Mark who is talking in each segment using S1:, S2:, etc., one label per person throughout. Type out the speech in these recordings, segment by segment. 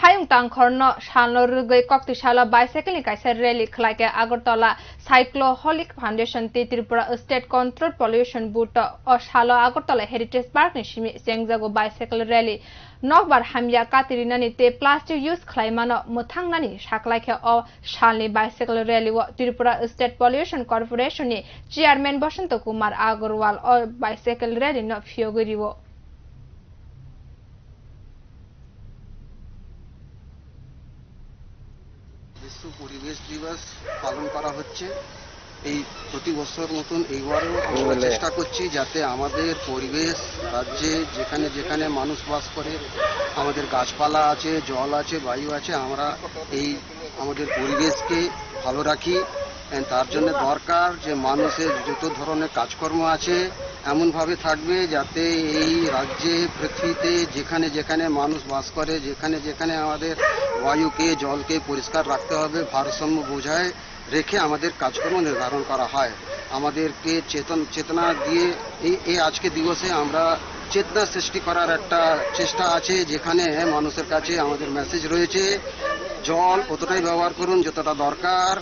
S1: Hayung tongkhgor no sal-no rwgwi kokti salo bicycle ni kaisa rally khwlaikha Agartala Cycloholics Foundation te Tripura State Controlled Pollution Board o salo Agartala Heritage Park ni simi sengjago bicycle rally nokbar hamya katirinani te plastic use khlaimano muthangnani saklaikha o salni bicycle rally o Tripura State Pollution Corporation ni chairman Basant Kumar Agarwal o bicycle rally no fiogiriwo
S2: বিশ্ব পরিবেশ দিবস পালন করা হচ্ছে এই প্রতি বছর মতন এইবারও আমরা চেষ্টা করছি যাতে আমাদের পরিবেশ রাজ্যে যেখানে যেখানে মানুষ বাস করে আমাদের গাছপালা আছে জল আছে বায়ু আছে আমরা এই আমাদের পরিবেশকে ভালো রাখি তার জন্য দরকার যে মানুষের যত ধরনের কাজকর্ম আছে এমনভাবে থাকবে যাতে এই রাজ্যে পৃথিবীতে যেখানে যেখানে মানুষ বাস করে যেখানে যেখানে আমাদের বায়ুকে জলকে পরিষ্কার রাখতে হবে ভারসাম্য বজায় রেখে আমাদের কাজকর্ম নির্ধারণ করা হয় আমাদেরকে চেতনা দিয়ে এই আজকে দিবসে আমরা চেতনা সৃষ্টি করার একটা চেষ্টা আছে যেখানে মানুষের কাছে আমাদের মেসেজ রয়েছে জল ততটাই ব্যবহার করুন যতটা দরকার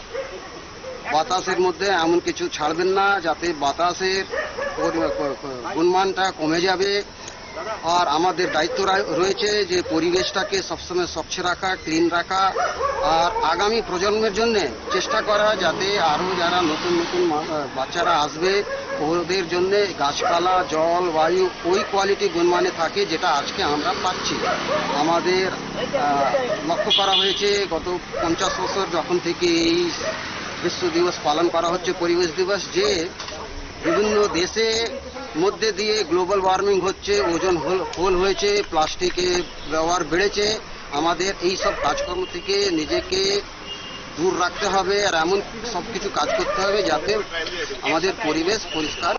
S2: বাতাসের মধ্যে এমন কিছু ছাড়বেন না যাতে বাতাসের গুণমানটা কমে যাবে আর আমাদের দায়িত্ব রয়েছে যে পরিবেশটাকে সবসময় স্বচ্ছ রাখা ক্লিন রাখা আর আগামী প্রজন্মের জন্য চেষ্টা করা যাতে আরও যারা নতুন নতুন বাচ্চারা আসবে ওদের জন্য গাছপালা জল বায়ু ওই কোয়ালিটি গুণমানে থাকে যেটা আজকে আমরা পাচ্ছি আমাদের লক্ষ্য করা হয়েছে গত 50 বছর যখন থেকে এই বিশ্ব দিবস পালন করা হচ্ছে পরিবেশ দিবস যে বিভিন্ন দেশে মধ্যে দিয়ে গ্লোবাল ওয়ার্মিং হচ্ছে ওজন হোল হয়েছে প্লাস্টিকের ব্যবহার বেড়েছে আমাদের এই সব কাজকর্ম থেকে নিজেকে দূর রাখতে হবে আর এমন সব কিছু কাজ করতে হবে যাতে আমাদের পরিবেশ পরিষ্কার